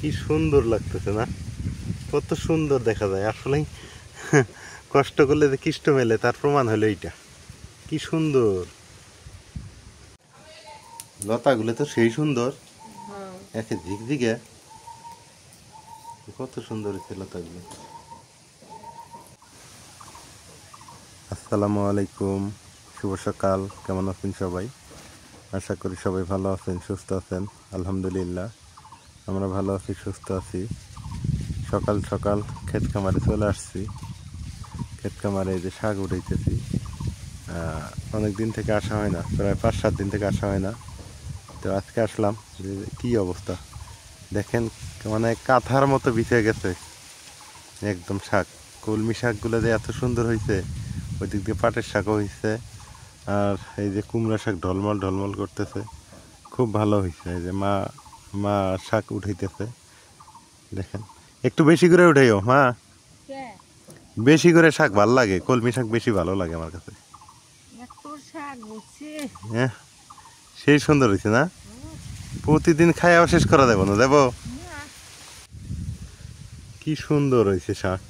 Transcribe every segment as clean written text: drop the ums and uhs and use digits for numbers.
কি সুন্দর লাগতেছে না? কত সুন্দর দেখা যায় আসলেই। কষ্ট করলে যে কৃষ্ট মেলে তার প্রমাণ হলো এইটা। কি সুন্দর লতাগুলো, তো সেই সুন্দর, একে ঝিকঝিকে, কত সুন্দর হয়েছে লতাগুলো। আসসালামু আলাইকুম, শুভ সকাল। কেমন আছেন সবাই? আশা করি সবাই ভালো আছেন, সুস্থ আছেন। আলহামদুলিল্লাহ আমরা ভালো আছি, সুস্থ আছি। সকাল সকাল ক্ষেত খামারে চলে আসছি। ক্ষেত খামারে এই যে শাক উঠাইতেছি। অনেক দিন থেকে আসা হয় না, প্রায় 5-7 দিন থেকে আসা হয় না। তো আজকে আসলাম। যে কী অবস্থা দেখেন, মানে কাঁথার মতো বিছিয়ে গেছে একদম শাক। কলমি শাকগুলো যে এত সুন্দর হয়েছে, ওই দিক দিয়ে পাটের শাকও হয়েছে, আর এই যে কুমড়া শাক ঢলমল ঢলমল করতেছে, খুব ভালো হয়েছে। এই যে মা মা শাক উঠাইতেছে, দেখেন। একটু বেশি করে উঠাইও মা, বেশি করে শাক ভালো লাগে, কলমি শাক বেশি ভালো লাগে আমার কাছে। হ্যাঁ, সেই সুন্দর হয়েছে না? প্রতিদিন খাইয়াও শেষ করা দেবো না, দেবো। কি সুন্দর হয়েছে শাক।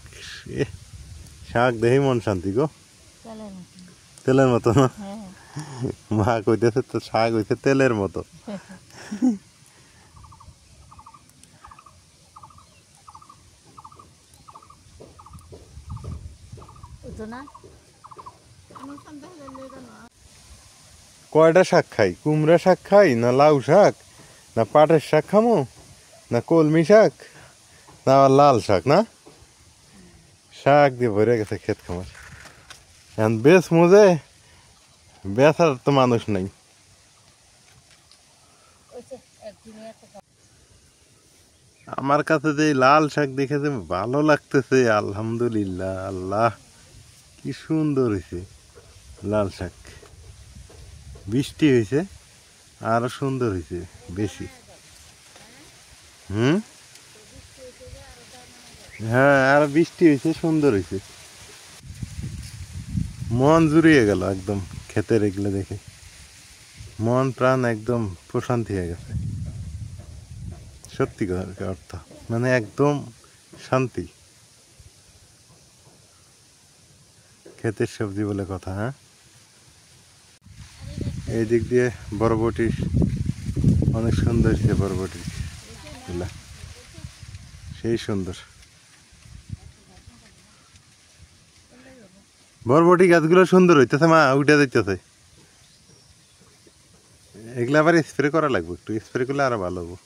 শাক দেখেই মন শান্তি গো, তেলের মতো না? মা কইতেছে তো শাক হইছে তেলের মতো। কয়টা শাক খাই? কুমড়া শাক খাই, না লাউ শাক, না পাটের শাক খামো, না কলমি শাক, না আবার লাল শাক? না, শাক দিয়ে ভরে গেছে ক্ষেত খামার। এখন বেশ মজে, বেচার তো মানুষ নাই। আমার কাছে যে লাল শাক দেখে যে ভালো লাগতেছে, আলহামদুলিল্লাহ। আল্লাহ, কি সুন্দর হয়েছে লাল শাক। বৃষ্টি হয়েছে, আরো সুন্দর হয়েছে বেশি। হ্যাঁ, আর বৃষ্টি হয়েছে, সুন্দর হয়েছে। মন জুড়িয়ে গেল একদম ক্ষেতের এগুলো দেখে, মন প্রাণ একদম প্রশান্তি হয়ে গেছে। সত্যি অর্থ, মানে একদম শান্তি। ক্ষেতের সবজি বলে কথা। হ্যাঁ, এই দিক দিয়ে বরবটি অনেক সুন্দর হয়েছে, বরবটি গুলা সেই সুন্দর। বরবটি গাছগুলো সুন্দর হইতেছে, মা উঠে যাইতেছে। এগুলো আবার স্প্রে করা লাগবে, একটু স্প্রে করলে আরো ভালো হবো।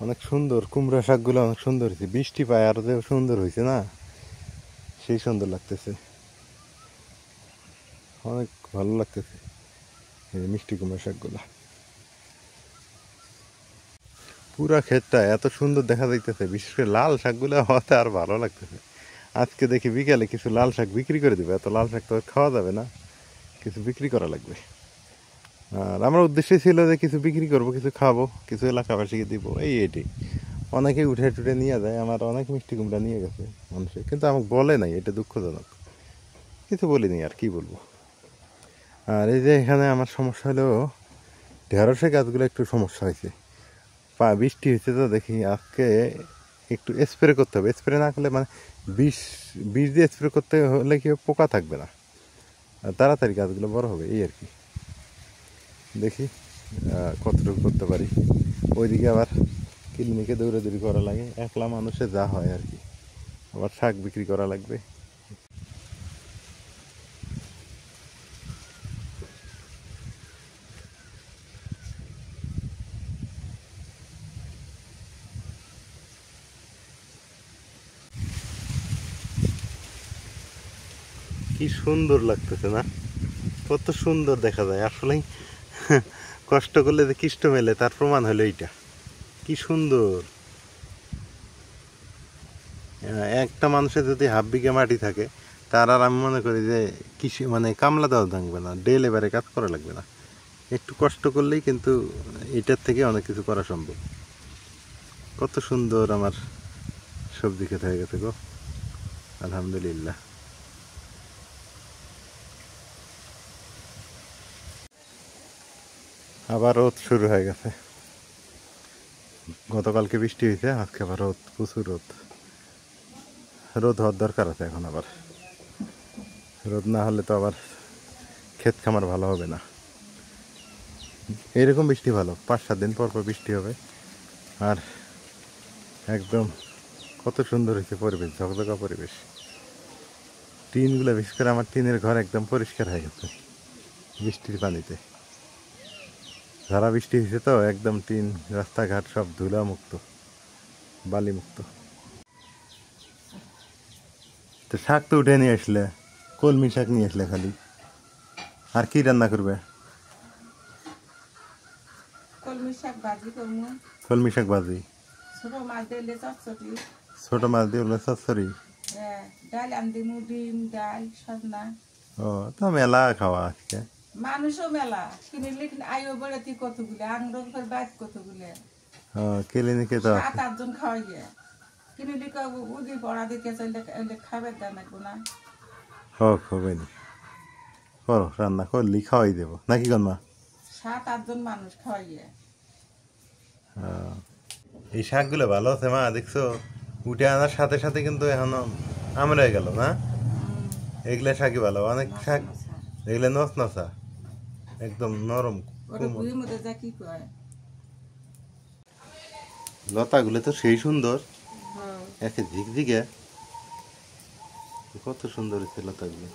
অনেক সুন্দর কুমড়া শাকগুলো, অনেক সুন্দর হয়েছে। বৃষ্টি পায় আরো যে সুন্দর হয়েছে না, সেই সুন্দর লাগতেছে, অনেক ভালো লাগতেছে এই মিষ্টি কুমড়া শাকগুলা। পুরা ক্ষেতটা এত সুন্দর দেখা যাইতেছে, বিশেষ করে লাল শাকগুলো হওয়াতে আর ভালো লাগতেছে। আজকে দেখি বিকালে কিছু লাল শাক বিক্রি করে দেবে, এত লাল শাক তো খাওয়া যাবে না, কিছু বিক্রি করা লাগবে। আর আমার উদ্দেশ্য ছিল যে কিছু বিক্রি করব, কিছু খাবো, কিছু এলাকাবাসীকে দিব, এটি অনেকেই উঠে টুটে নিয়ে যায়। আমার অনেক মিষ্টি কুমড়া নিয়ে গেছে মানুষে, কিন্তু আমাকে বলে নাই, এটা দুঃখজনক। কিছু বলিনি, আর কি বলবো। আর এই যে এখানে আমার সমস্যা হলো, ঢেঁড়সের গাছগুলো একটু সমস্যা হয়েছে। বৃষ্টি হয়েছে তো দেখি আজকে একটু স্প্রে করতে হবে। স্প্রে না করলে মানে বিষ দিয়ে স্প্রে করতে হলে কি পোকা থাকবে না, আর তাড়াতাড়ি গাছগুলো বড় হবে, এই আর কি। দেখি কতটুকু করতে পারি। ওইদিকে আবার ক্লিনিকে দৌড়াদৌড়ি করা লাগে, একলা মানুষে যা হয় আর কি। আবার শাক বিক্রি করা লাগবে। কি সুন্দর লাগতেছে না? কত সুন্দর দেখা যায় আসলেই। কষ্ট করলে যে কৃষ্ট মেলে তার প্রমাণ হলো এইটা। কি সুন্দর। একটা মানুষের যদি হাফ বিঘা মাটি থাকে, তার আর আমি মনে করি যে কৃষি মানে কামলা দেওয়া লাগবে না, ডে লেবারে কাজ করা লাগবে না। একটু কষ্ট করলেই কিন্তু এটার থেকে অনেক কিছু করা সম্ভব। কত সুন্দর আমার সবজি খেতে হয়ে গেছে গো। আলহামদুলিল্লাহ। আবার রোদ শুরু হয়ে গেছে। গতকালকে বৃষ্টি হয়েছে, আজকে আবার রোদ, প্রচুর রোদ। রোদ হওয়ার দরকার আছে এখন আবার। রোদ না হলে তো আবার ক্ষেত খামার ভালো হবে না। এইরকম বৃষ্টি ভালো, 5-7 দিন পর পর বৃষ্টি হবে। আর একদম কত সুন্দর হয়েছে পরিবেশ, ঝকঝকা পরিবেশ। টিনগুলো, বিশেষ করে আমার টিনের ঘর একদম পরিষ্কার হয়ে গেছে বৃষ্টির পানিতে। সারা বৃষ্টি হয়েছে তো একদম টিন, রাস্তাঘাট সব ধুলা মুক্ত, বালি মুক্ত। তো শাক তো উঠে নিয়ে আসলে, কলমি শাক নিয়ে আসলে খালি। আর কি রান্না করবে? কলমি শাক ভাজি করবো। কলমি শাক ভাজি, ছোট মাছ দিলে চচ্চড়ি। ছোট মাছ দিয়ে ওগুলো চচ্চড়ি। হ্যাঁ, ডাল আনতে ডিম, ডাল, সজনা। ও, তো মেলা খাওয়া আজকে। মানুষও মেলা কিনিলে আইও বেড়াতে কতগুলো, আংরো ঘর বাইত কতগুলো। ও, ক্লিনিকে তো 7-8 জন খাওয়াই গে কিনিলে উদি পড়া দিতে চাইলে খাবার দাম একবো না। হোক, হবে না। করো, রান্না করলি খাওয়াই দেবো নাকি কন্যা? 7-8 জন মানুষ খাওয়াই গে। এই শাকগুলো ভালো আছে মা, দেখছো? উঠে আনার সাথে সাথে কিন্তু এখন আমরা গেল না। এগুলা শাকই ভালো, অনেক শাক এগুলো নচনচা, একদম নরম। লতাগুলো তো সেই সুন্দর, একে ঝিকঝিকে, কত সুন্দর হচ্ছে লতাগুলো।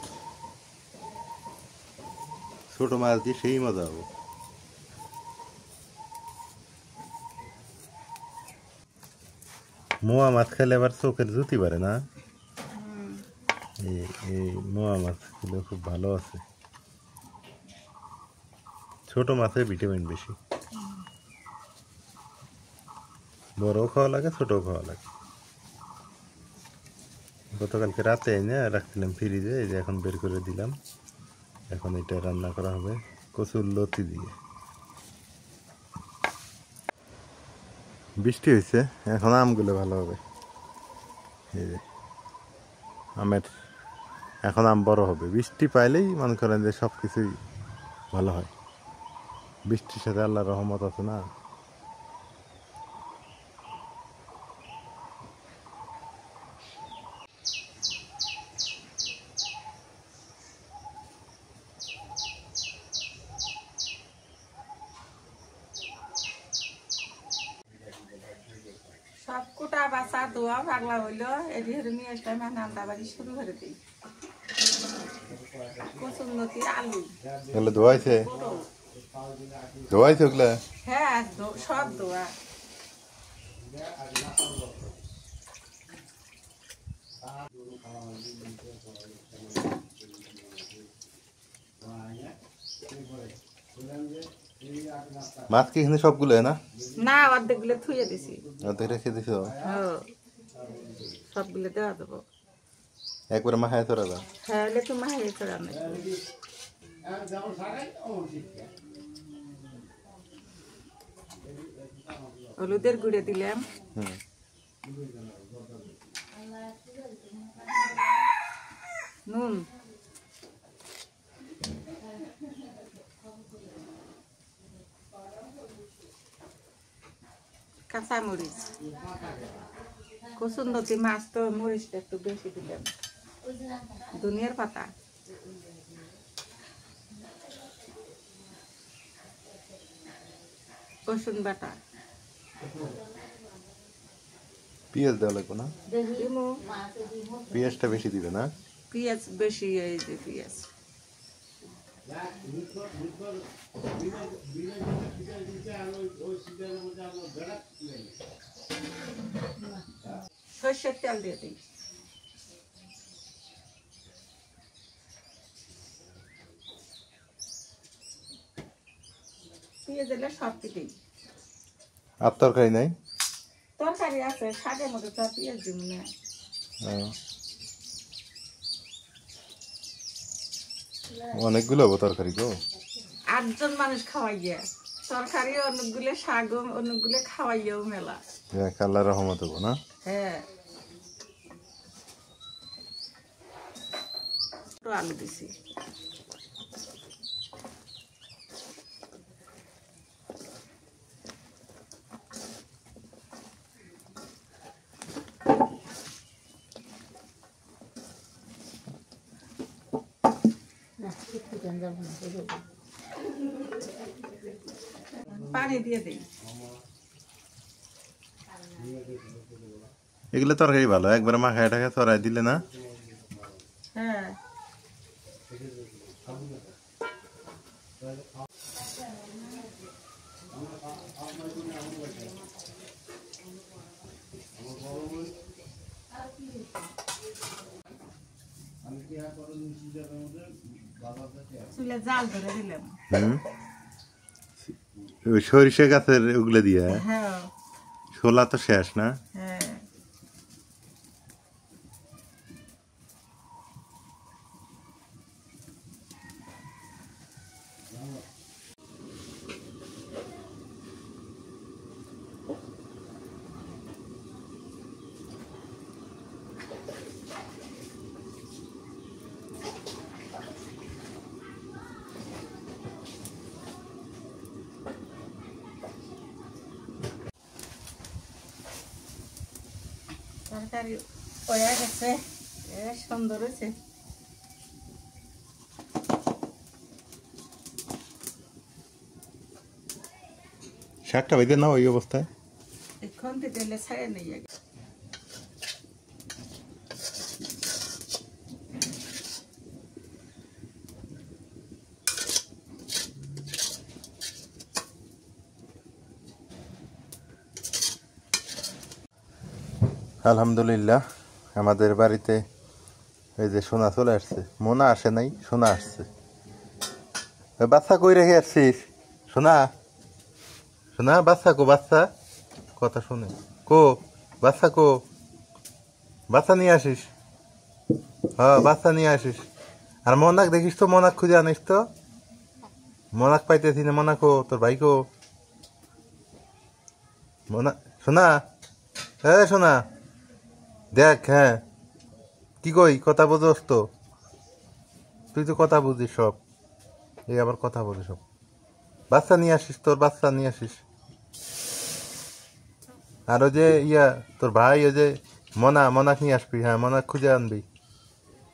ছোট মাছ দিয়ে সেই মজা হবে। মোয়া মাছ খেলে আবার চোখের জুতি পারে না। এই মোয়া মাছগুলো খুব ভালো আছে। ছোট মাছের ভিটামিন বেশি, বড়ও খাওয়া লাগে, ছোটও খাওয়া লাগে। গতকালকে রাতে এনে রাখছিলাম ফ্রিজে, এই যে এখন বের করে দিলাম। এখন এটা রান্না করা হবে কচুর লতি দিয়ে। বৃষ্টি হয়েছে, এখন আমগুলো ভালো হবে। এই যে আমের, এখন আম বড় হবে। বৃষ্টি পাইলেই মনে করেন যে সব কিছুই ভালো হয়। বৃষ্টির সাথে আল্লাহর রহমত আছে না। সব কুটা বাসা দোয়া পাগলা হইলো, এটি নিয়ে আসলাম নান্দা বাড়ি শুরু করে দিই। কচুন্নতি আলু এগুলো ধোয়াইছে, ধোয়াইছে ওগুলা। হ্যাঁ, সব দোয়া। মাছ কি এখানে সবগুলো না? না, অর্ধেক গুলো থুয়ে দিছি। অর্ধেক রেখে দিছ? সবগুলো দেওয়া দেবো একবারে মাথায় চড়াবে? হ্যাঁ, লেখু মাহিয়ে চড়ানো। হলুদের গুঁড়ে দিলাম, নুন, কাঁচামরিচ, কসুন্দতি মাছ তো মরিচটা একটু বেশি দিলাম, ধনিয়ার পাতা, রসুন বাটা, পেঁয়াজ দেওয়া লাগবে না? পেঁয়াজটা বেশি দিবে না? পেঁয়াজ বেশি, এই যে পেঁয়াজ। সর্ষের তেল দিয়ে দিই। পেঁয়াজ দিলে সব দিই। আর তরকারি নাই? তরকারি আছে, শাকের মধ্যে তো পেঁয়াজ দিব না। অনেকগুলো হবো তরকারি গো। 8 জন মানুষ খাওয়াইয়া তরকারি অনেকগুলো, শাক অনেকগুলো খাওয়াইয়াও মেলা। আল্লাহর রহমত হবো না? হ্যাঁ, আলু দিছি। পানি দিয়ে দিই। এগুলো তরকারি ভালো, একবার মাখায় টাকা চড়াই দিলে না। হ্যাঁ চুলে জাল ধরে দিলাম। ওই সরিষা গাছের ওগুলো দিয়ে হ্যাঁ ছোলা তো শেষ না। হ্যাঁ তরকারি হয়ে গেছে, সুন্দর হয়েছে। শাকটা বাইতে না ওই অবস্থায়। এখন তো দিলে ছাড়ে নেই আগে। আলহামদুলিল্লাহ আমাদের বাড়িতে এই যে সোনা চলে আসছে। মোনা আসে নাই, সোনা আসছে। বাচ্চা কই রেখে আসছিস সোনা? সোনা বাচ্চা কো? বাচ্চা কথা শুনে কো? বাচ্চা কো? বাচ্চা নিয়ে আসিস। হ্যাঁ বাচ্চা নিয়ে আসিস। আর মনাক দেখিস তো, মনাক খুঁজে আনিস তো। মনাক পাইতেছি না। মনাকো তোর ভাই কো? মোনা সোনা, হ্যাঁ সোনা দেখ। হ্যাঁ কি কই, কথা বোঝস তো? তুই তো কথা বুঝিস সব, এই আবার কথা বলে সব। বাচ্চা নিয়ে আসিস, তোর বাচ্চা নিয়ে আসিস। আর ওই যে তোর ভাই ওই যে মনাক নিয়ে আসবি। হ্যাঁ মনাক খুঁজে আনবি।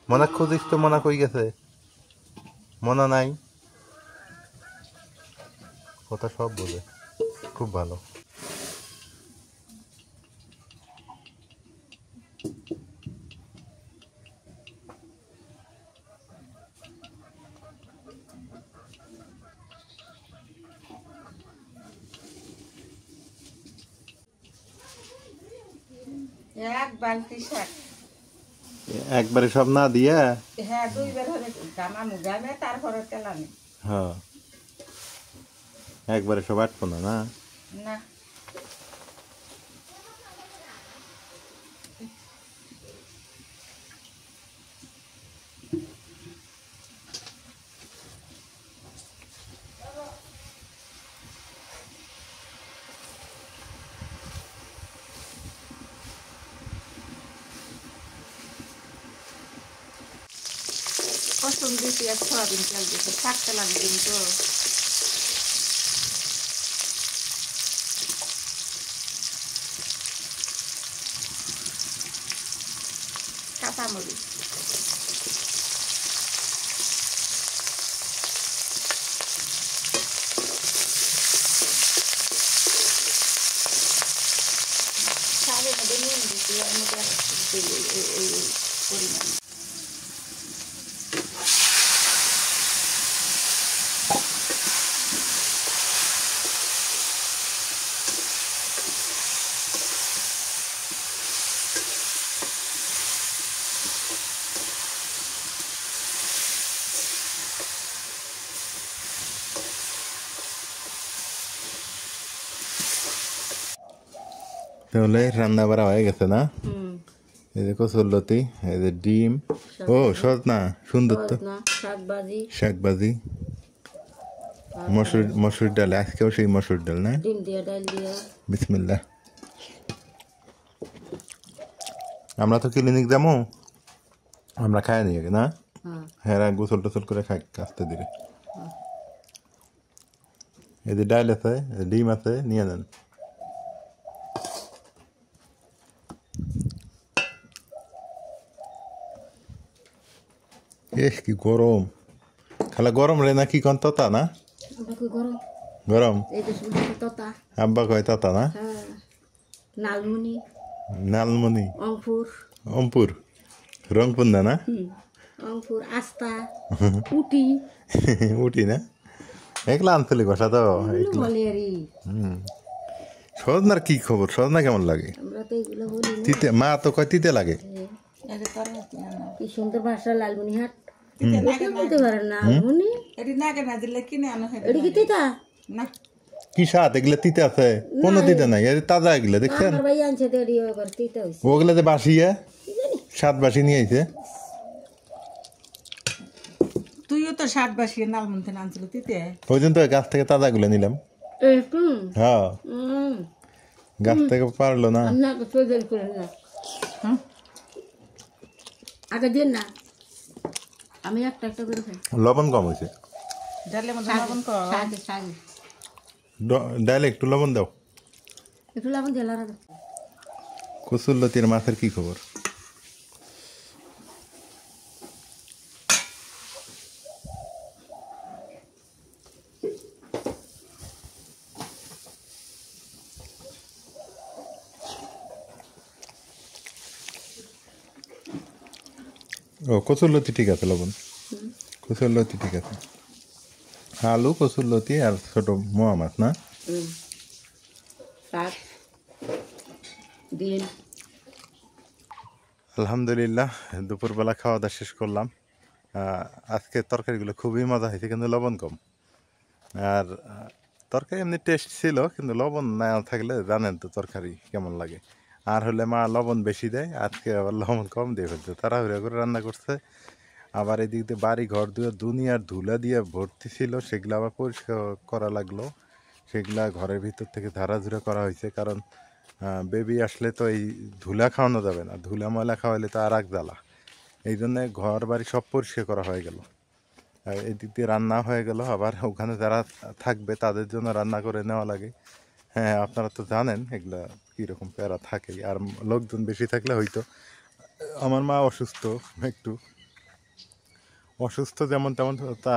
মনাক খুঁজিস তো, মনাক কই গেছে? মনা নাই, কথা সব বোঝে, খুব ভালো। এক বালতি শাক, একবারে সব না দিয়া। হ্যাঁ 2 বার হলে গামানো গামে তারপরে তেলানি। হ্যাঁ একবারে সব আটবো না। না না রসুন দিছি আর সয়াবিন তেল দিছি, শাকটা লাগবে কিন্তু। কাঁচামরিচ, শাকের মধ্যে নুন দিছি, এর মধ্যে এই পরিমাণ। তাহলে রান্না বাড়া হয়ে গেছে না? এই যে কচুরলতি, এই যে ডিম, ও সজনা, সুন্দর তো। শাকবাজি, মসুর ডাল, আজকেও সেই মসুর ডাল না? ডিম দিয়ে ডাল দিয়ে। বিসমিল্লাহ। আমরা তো ক্লিনিক যাবো, আমরা খাই নিয়ে না। হ্যাঁ গোসল টোসল করে খাই আস্তে ধীরে। এই যে ডাইল আছে, ডিম আছে, নিয়ে নেন। কি গরম, খালা গরম রে না কি কন ততা না? গরম গরম এই যে শুনছি তোতা আব্বা কয় ততা না? হ্যাঁ নালমুনি নালমনি অঙ্কুর অম্পুর রংপুর না না? অঙ্কুর আস্তা উটি উঠি না এগুলা আঞ্চলিক ভাষা তো। এগুলো বলে আরই সজনার কি খবর, সজনা কেমন লাগে? আমরা তো এগুলো বলি না। তিতে মা তো কয় তিতে লাগে। এটা তোর হাতে না। কি সুন্দর ভাষা লালমনি হাট এটা না কেউ বলতে পারেন না লালমনি এটা নাকে না দিলে কিনে আনো হয় এটা কি তিতা না। কি স্বাদ এগুলা তিতে আছে? কোনো তিতে নাই, এর তাজা এগুলা দেখছেন? আমার ভাই আনছে দেরি এবার তিতা হয়েছে ওগুলা যে বাসিয়া সাত বাসি নিয়ে আইছে। তুইও তো 60 বাসিয়ে নালমন থেকে আনছিল তিতে। ওই জন্য তো গাছ থেকে তাজা গুলো নিলাম। একটু হ্যাঁ গাছ থেকে পারলো না। আমরা তো চোদ্দ করে না হুম আগে দিন না আমি একটা একটা করে খাই লবণ কম হয়েছে, ডালে মধ্যে লবণ কর। সাগে সাগে ডাইলে একটু লবণ দাও। একটু লবণ দিয়ে লাড়া দাও কচুরলতির মাছের কি খবর? ও কচুরলতি ঠিক আছে, লবণ কচুরলতি ঠিক আছে। আলু কচুরলতি আর ছোট মোয়া মাছ না? শাক ডিম আলহামদুলিল্লাহ দুপুরবেলা খাওয়া দাওয়া শেষ করলাম। আজকে তরকারিগুলো খুবই মজা হয়েছে, কিন্তু লবণ কম। আর তরকারি এমনি টেস্ট ছিল, কিন্তু লবণ না থাকলে জানেন তো তরকারি কেমন লাগে। আর হলে মা লবণ বেশি দেয়, আজকে আবার লবণ কম দিয়ে ফেলছে, তাড়াহুড়া করে রান্না করছে। আবার এদিক দিয়ে বাড়ি ঘর দিয়ে দুনিয়ার ধুলা দিয়ে ভর্তি ছিল, সেগুলো আবার পরিষ্কার করা লাগলো। সেগুলা ঘরের ভিতর থেকে ঝাড়াঝুড়া করা হয়েছে, কারণ বেবি আসলে তো এই ধুলা খাওয়ানো যাবে না, ধুলা ময়লা খাওয়াইলে তো আর এক জ্বালা। এই জন্যে ঘর বাড়ি সব পরিষ্কার করা হয়ে গেল। এদিক দিয়ে রান্না হয়ে গেল, আবার ওখানে যারা থাকবে তাদের জন্য রান্না করে নেওয়া লাগে। হ্যাঁ আপনারা তো জানেন এগুলা কীরকম প্যারা থাকে, আর লোকজন বেশি থাকলে হয়তো। আমার মা অসুস্থ, একটু অসুস্থ যেমন তেমন, তা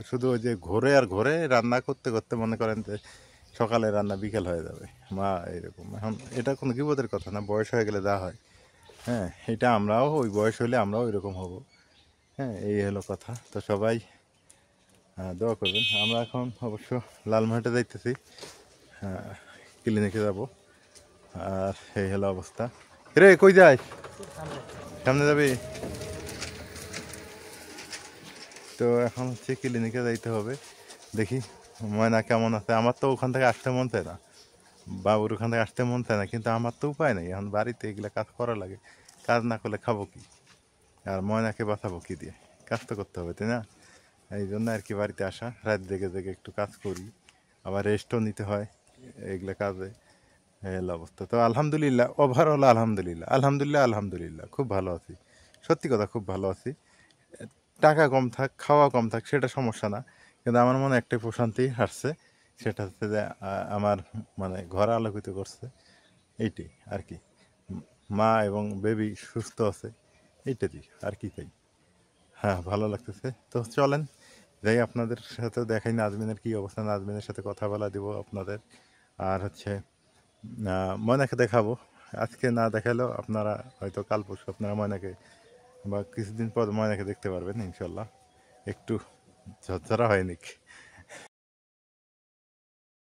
শুধু ওই যে ঘোরে আর ঘোরে রান্না করতে করতে মনে করেন যে সকালে রান্না বিকেল হয়ে যাবে মা এরকম। এখন এটা কোনো বিপদের কথা না, বয়স হয়ে গেলে যা হয়। হ্যাঁ এটা আমরাও ওই বয়স হলে আমরাও এরকম হব। হ্যাঁ এই হলো কথা। তো সবাই দোয়া করবেন। আমরা এখন অবশ্য লালমাহাটে যাইতেছি, ক্লিনিকে যাব। আর এই হলো অবস্থা। রে কই যাই, সামনে যাবি? তো এখন হচ্ছে ক্লিনিকে যাইতে হবে, দেখি ময়না কেমন আছে। আমার তো ওখান থেকে আসতে মন চায় না, বাবুর ওখান থেকে আসতে মন চায় না, কিন্তু আমার তো উপায় নেই। এখন বাড়িতে এগুলো কাজ করা লাগে, কাজ না করলে খাবো কি, আর ময়নাকে বাঁচাবো কি দিয়ে? কাজ তো করতে হবে, তাই না? এই জন্য আর কি বাড়িতে আসা, রাত জেগে জেগে একটু কাজ করি, আবার রেস্টও নিতে হয় এগুলো কাজে। এই হলো অবস্থা। তো আলহামদুলিল্লাহ, ওভারঅল আলহামদুলিল্লাহ আলহামদুলিল্লাহ আলহামদুলিল্লাহ খুব ভালো আছি, সত্যি কথা খুব ভালো আছি। টাকা কম থাক, খাওয়া কম থাক, সেটা সমস্যা না, কিন্তু আমার মনে একটাই প্রশান্তি আসছে, সেটা হচ্ছে যে আমার মানে ঘর আলোকিত করছে, এইটাই আর কি। মা এবং বেবি সুস্থ আছে, এইটাই আর কি চাই। হ্যাঁ ভালো লাগতেছে। তো চলেন যাই, আপনাদের সাথে দেখাই নাজমিনের কী অবস্থা, নাজমিনের সাথে কথা বলা দিব আপনাদের। আর হচ্ছে ময়নাকে দেখাবো, আজকে না দেখালেও আপনারা হয়তো কাল পরশু আপনারা ময়নাকে বা কিছুদিন পর ময়নাকে দেখতে পারবেন ইনশাল্লাহ। একটু ঝরঝরা হয়নি,